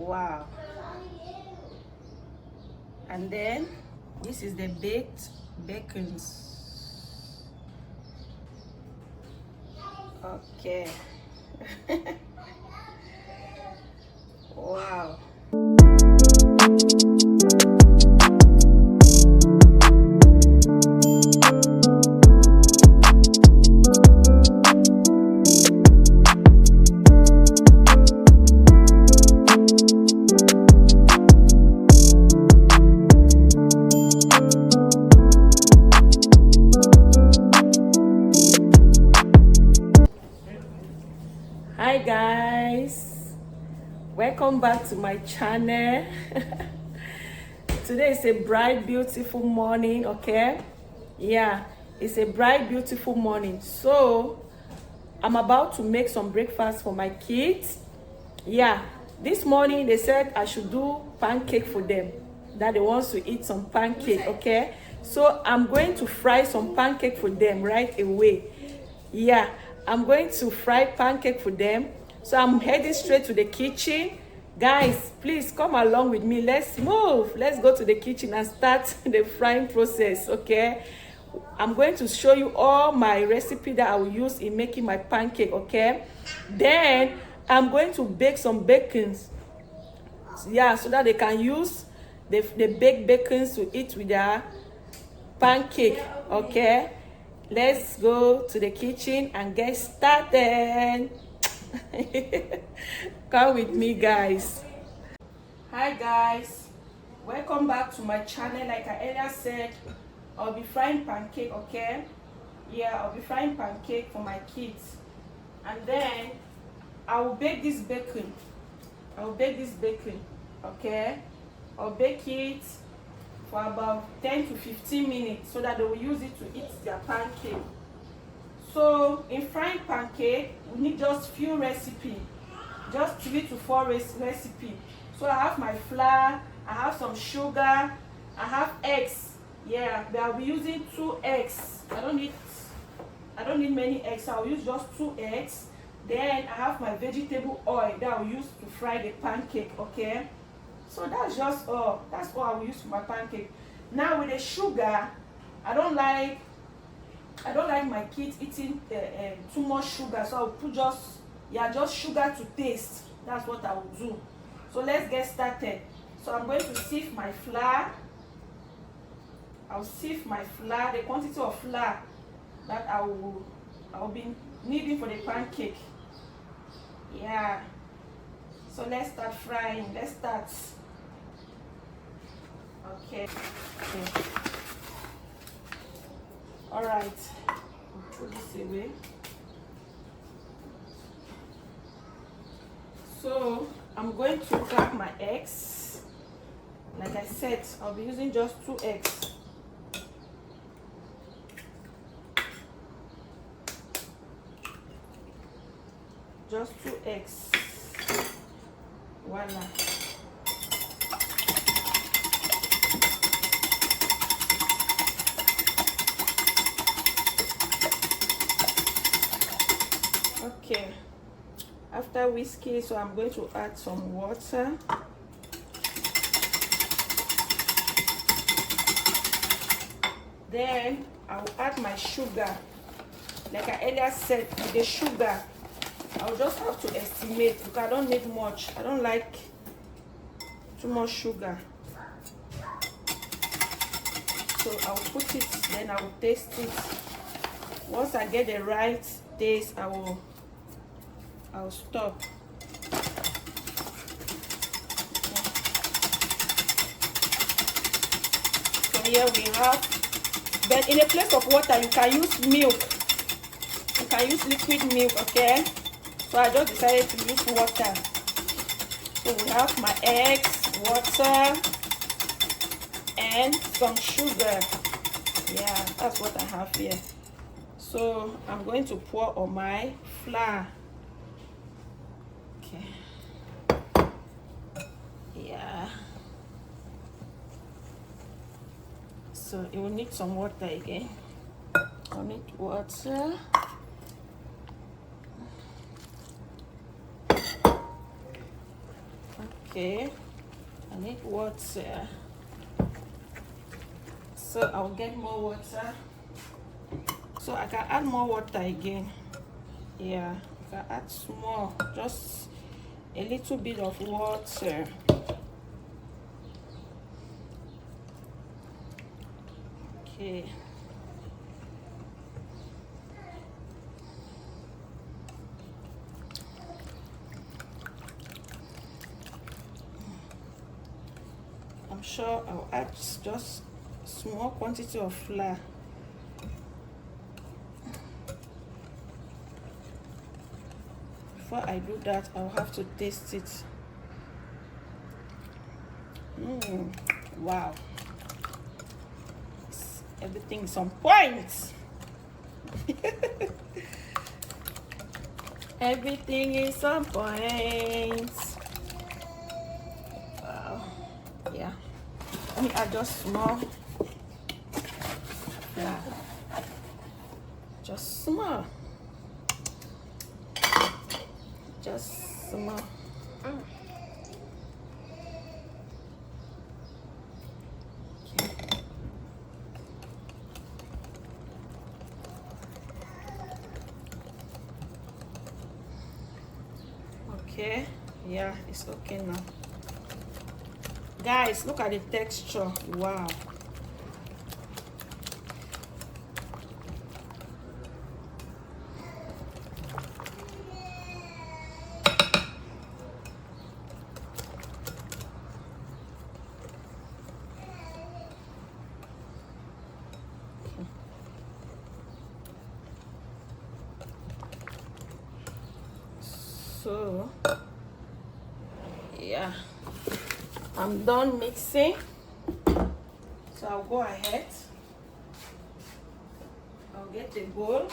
Wow. And then this is the baked bacons. Okay. Wow. Hi guys, welcome back to my channel. Today is a bright beautiful morning. Okay, yeah, it's a bright beautiful morning. So I'm about to make some breakfast for my kids. Yeah, this morning they said I should do pancake for them, that they want to eat some pancake. Okay, so I'm going to fry some pancake for them right away. Yeah, I'm going to fry pancake for them. So I'm heading straight to the kitchen. Guys, please come along with me. Let's move. Let's go to the kitchen and start the frying process. Okay, I'm going to show you all my recipe that I will use in making my pancake. Okay, then I'm going to bake some bacons. Yeah, so that they can use the baked bacons to eat with their pancake. Okay, let's go to the kitchen and get started. Come with me, guys. Hi guys, welcome back to my channel. Like I earlier said, I'll be frying pancake. Okay, yeah, I'll be frying pancake for my kids, and then I will bake this bacon. Okay, I'll bake it for about 10 to 15 minutes so that they will use it to eat their pancake. So in frying pancake, we need just few recipes, just 3 to 4 recipes. So I have my flour, I have some sugar, I have eggs. Yeah, but I'll be using 2 eggs. I don't need many eggs. I'll use just 2 eggs. Then I have my vegetable oil that I'll use to fry the pancake. Okay, so that's just all. That's all I will use for my pancake. Now with the sugar, I don't like my kids eating too much sugar, so I'll put just sugar to taste. That's what I will do. So let's get started. So I'm going to sieve my flour. I'll sieve my flour, the quantity of flour that I'll be needing for the pancake. Yeah. So let's start frying. Let's start. Okay. All right. Put this away. So I'm going to crack my eggs. Like I said, I'll be using just 2 eggs. Just 2 eggs. Voila. Okay, after whiskey, so I'm going to add some water. Then I will add my sugar. Like I earlier said, with the sugar, I'll just have to estimate because I don't need much. I don't like too much sugar. So I'll put it, then I will taste it. Once I get the right taste, I'll stop. So here we have, but in a place of water you can use milk. You can use liquid milk. Okay, so I just decided to use water. So we have my eggs, water, and some sugar. Yeah, that's what I have here. So I'm going to pour on my flour. Okay. Yeah. So it will need some water again. I'll need water. Okay, I need water, so I'll get more water, so I can add more water again. Yeah, I can add small, just a little bit of water. Okay. I'm sure I'll add just small quantity of flour. Before I do that, I'll have to taste it. Wow, everything is on point. Everything is on point. Wow. Yeah, let me add just small. Yeah, just small. Just small. Okay, yeah, it's okay now. Guys, look at the texture. Wow. So yeah, I'm done mixing, so I'll go ahead, I'll get the bowl,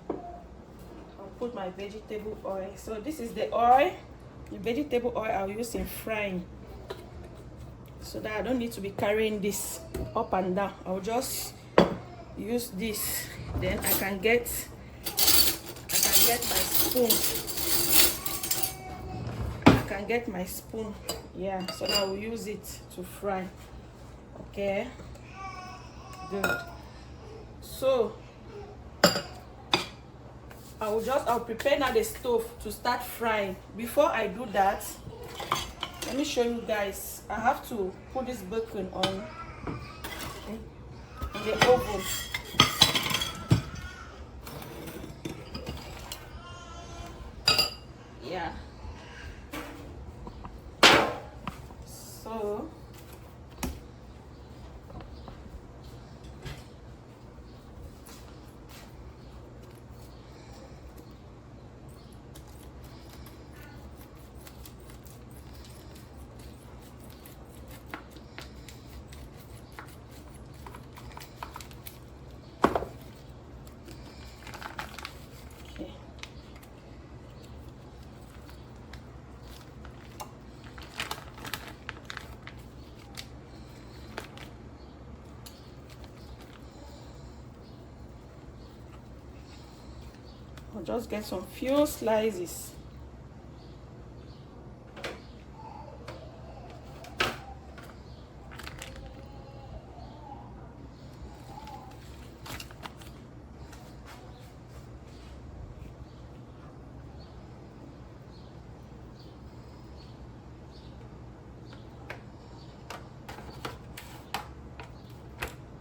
I'll put my vegetable oil. So this is the oil, the vegetable oil I'll use in frying, so that I don't need to be carrying this up and down. I'll just use this, then I can get my spoon. I can get my spoon, yeah, so that I will use it to fry. Okay, good. So I'll prepare now the stove to start frying. Before I do that, let me show you guys. I have to put this bacon on in the oven. Yeah, so I'll just get some few slices.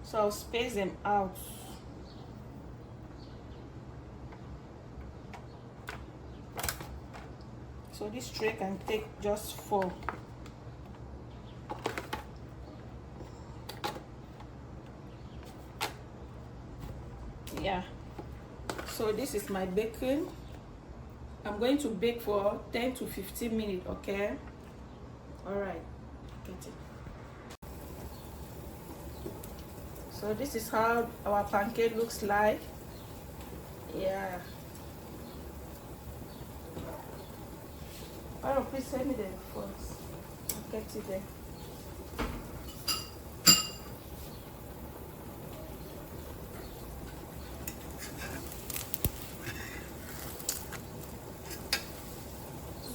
So I'll space them out. So this tray can take just 4. Yeah. So this is my bacon. I'm going to bake for 10 to 15 minutes, okay? All right. Get it. So this is how our pancake looks like. Yeah. Oh, please send me the phones. I'll get it there.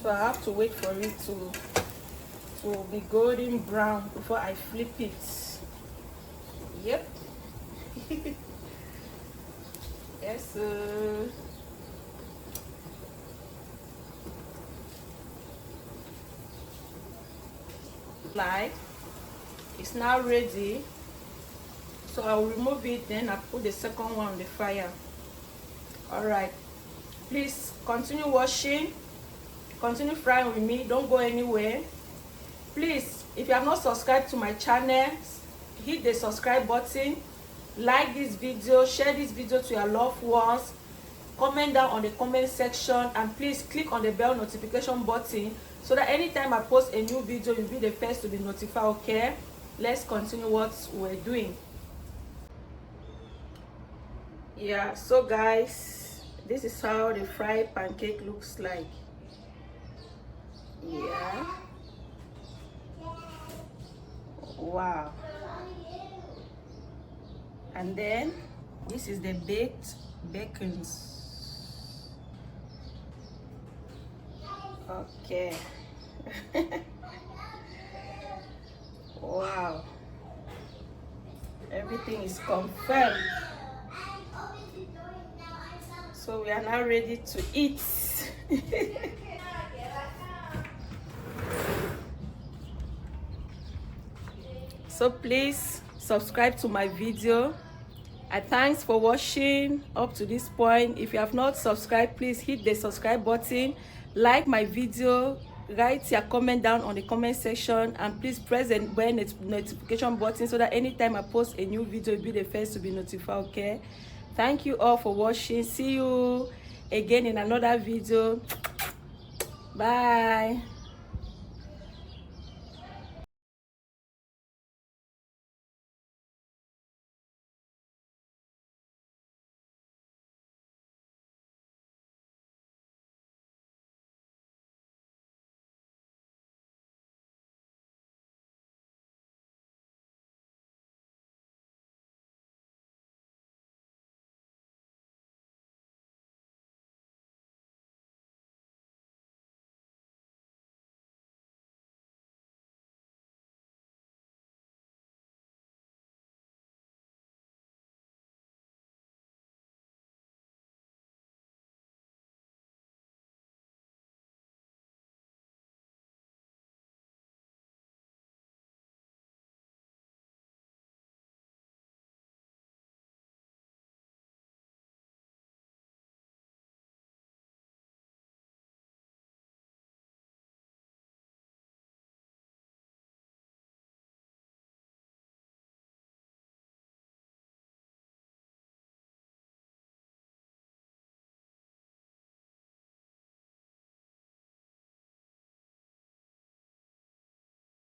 So I have to wait for it to be golden brown before I flip it. Yep. Yes. Like it's now ready, so I'll remove it, then I put the second one on the fire. All right, please continue washing, continue frying with me, don't go anywhere. Please, if you have not subscribed to my channel, hit the subscribe button, like this video, share this video to your loved ones, comment down on the comment section, and please click on the bell notification button so that anytime I post a new video, you'll be the first to be notified. Okay, let's continue what we're doing. Yeah, so guys, this is how the fried pancake looks like. Yeah, wow. And then this is the baked bacons. Okay. Wow, everything is confirmed. So we are now ready to eat. So please subscribe to my video. Thanks for watching up to this point. If you have not subscribed, please hit the subscribe button, like my video, write your comment down on the comment section, and please press the bell notification button so that anytime I post a new video, you'll be the first to be notified. Okay, thank you all for watching. See you again in another video. Bye.